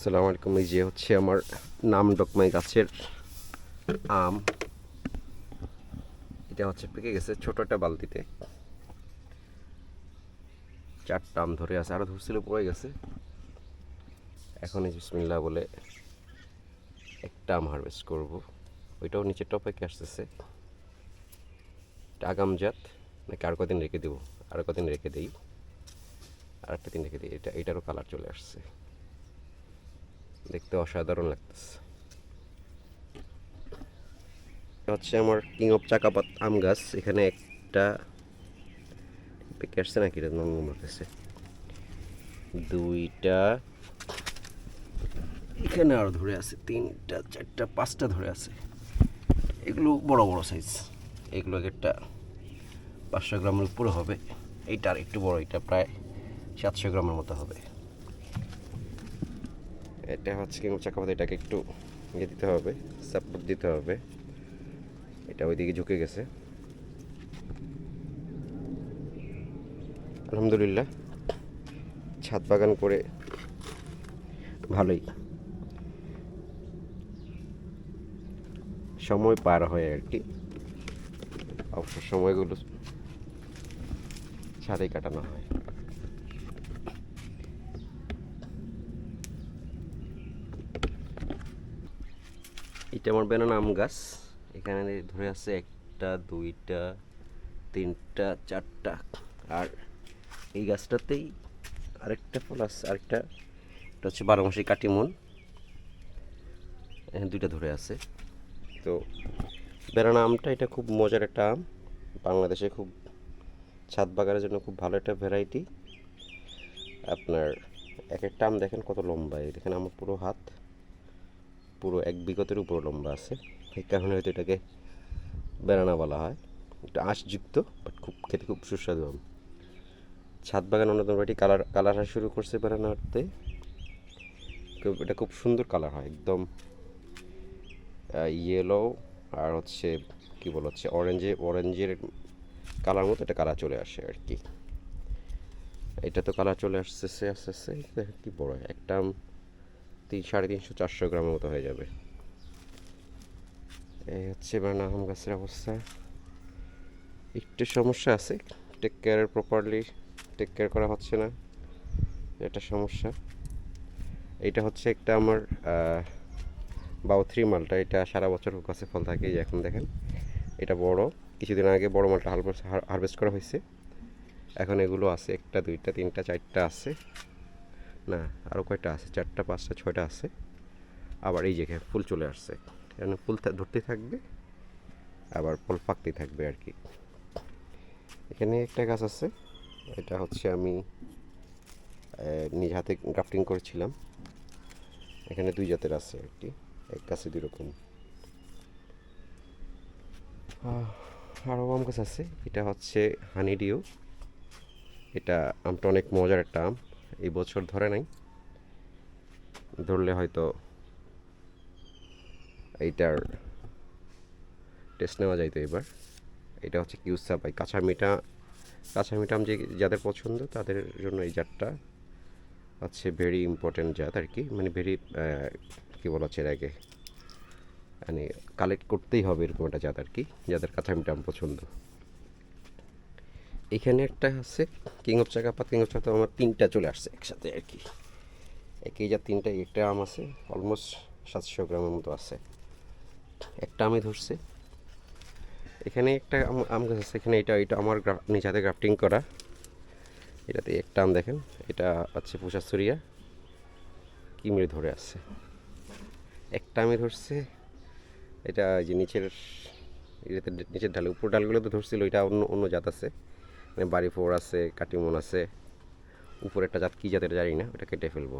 আসসালামু আলাইকুম। এই যে হচ্ছে আমার নাম ডকমাই গাছের আম। এটা হচ্ছে পেকে গেছে ছোট একটা বালতিতে। 4টা আম ধরে আছে, আরও ধরছিল পড়ে গেছে। এখন এই বিসমিল্লাহ বলে একটা আম হারভেস্ট করব। ওইটাও নিচে টপে আসতেছে। এটা আগাম জাত নাকি আর কদিন রেখে দেবো? আর কদিন রেখে দিই, আর একটা দিন রেখে দিই। এটারও কালার চলে আসছে, দেখতে অসাধারণ লাগতেছে। হচ্ছে আমার কিং অফ চাকাপাত আম গাছ। এখানে একটা পেকে আসছে নাকি এটা নরম লাগতেছে, দুইটা, এখানে আরও ধরে আছে 3টা 4টা 5টা ধরে আছে। এগুলো বড় বড় সাইজ, এগুলো একটা 500 গ্রামের উপরে হবে। এইটা আর একটু বড়, এটা প্রায় 700 গ্রামের মতো হবে। এটা হচ্ছে কিংবা চাকাপাতা, এটাকে একটু ইয়ে দিতে হবে, সাপোর্ট দিতে হবে। এটা ওইদিকে ঝুঁকে গেছে। আলহামদুলিল্লাহ ছাদ বাগান করে ভালোই সময় পার হয় আর কি। অবসর সময়গুলো ছাদেই কাটানো হয়। এটা আমার বেনানা আম গাছ। এখানে ধরে আছে 1টা 2টা 3টা 4টা, আর এই গাছটাতেই আরেকটা ফল আছে। আরেকটা, এটা হচ্ছে 12 মাসি কাটিমন। এখানে 2টা ধরে আছে। তো বেনানা আমটা এটা খুব মজার একটা আম, বাংলাদেশে খুব ছাদ বাগানের জন্য খুব ভালো একটা ভ্যারাইটি। আপনার এক একটা আম দেখেন কত লম্বা, এই দেখেন আমার পুরো হাত, পুরো 1 বিঘতের উপর লম্বা আছে। এই কারণে হয়তো এটাকে বেনানা বলা হয়। একটু আঁশযুক্ত, বাট খুব খেতে খুব সুস্বাদু আম। ছাদ বাগান অন্যতম একটি কালার কালার আসা শুরু করছে বেনানাতে। এটা খুব সুন্দর কালার হয়, একদম ইয়েলো, আর হচ্ছে কী বল হচ্ছে অরেঞ্জের কালার মতো এটা কালার চলে আসে আর কি। এটা তো কালার চলে আসতেছে আস্তে আস্তে। দেখেন কি বড়, একটা আম 350 400 গ্রামের মতো হয়ে যাবে। এই হচ্ছে বেনানা আম গাছের অবস্থা। একটু সমস্যা আছে, প্রপারলি টেক কেয়ার করা হচ্ছে না, এটা সমস্যা। এইটা হচ্ছে একটা আমার বাও 3 মালটা, এটা সারা বছর গাছে ফল থাকে। এই যে এখন দেখেন এটা বড়, কিছুদিন আগে বড় মালটা হারভেস্ট করা হয়েছে। এখন এগুলো আছে 1টা 2টা 3টা 4টা আছে, না আরও কয়টা আছে, 4টা 5টা 6টা আছে। আবার এই যে ফুল চলে আসছে, এখানে ফুল ধরতে থাকবে, আবার ফল পাকতেই থাকবে আর কি। এখানে একটা গাছ আছে, এটা হচ্ছে আমি নিজ হাতে গ্রাফটিং করেছিলাম। এখানে 2 জাতের আছে আর কি, এক গাছে 2 রকম। আরও আম গাছ আছে, এটা হচ্ছে হানি ডিউ। এটা আমটা অনেক মজার একটা আম, এই বছর ধরে নাই, ধরলে হয়তো এইটার টেস্ট নেওয়া যাইতো এবার। এটা হচ্ছে কিউসা বাই কাঁচা মিঠা আম, যে যাদের পছন্দ তাদের জন্য এই জাতটা হচ্ছে ভেরি ইম্পর্ট্যান্ট জাত আর কি। মানে ভেরি কী বলা হচ্ছে, এর আগে মানে কালেক্ট করতেই হবে এরকম একটা জাত আর কি, যাদের কাঁচা মিঠা আম পছন্দ। এখানে একটা আছে কিং অফ চাকাপাত। কিং অফ চাকাপাত আমার 3টা চলে আসছে একসাথে আর কি। একই যা 3টা, একটা আম আছে অলমোস্ট 700 গ্রামের মতো আছে। একটা আমি ধরছে। এখানে একটা আম গাছ আছে, এখানে এটা আমার নিজ হাতে গ্রাফটিং করা। এটাতে একটা আম দেখেন, এটা হচ্ছে পুষাছড়িয়া, কি মেরে ধরে আছে। একটা আমি ধরছে, এটা যে নিচের ডালে, উপর ডালগুলো তো ধরছিল, এটা অন্য অন্য জাত আছে, মানে বাড়ি ফোর আছে, কাটিমন আছে। উপরে একটা জাত কী জাতের জানি না, ওটা কেটে ফেলবো।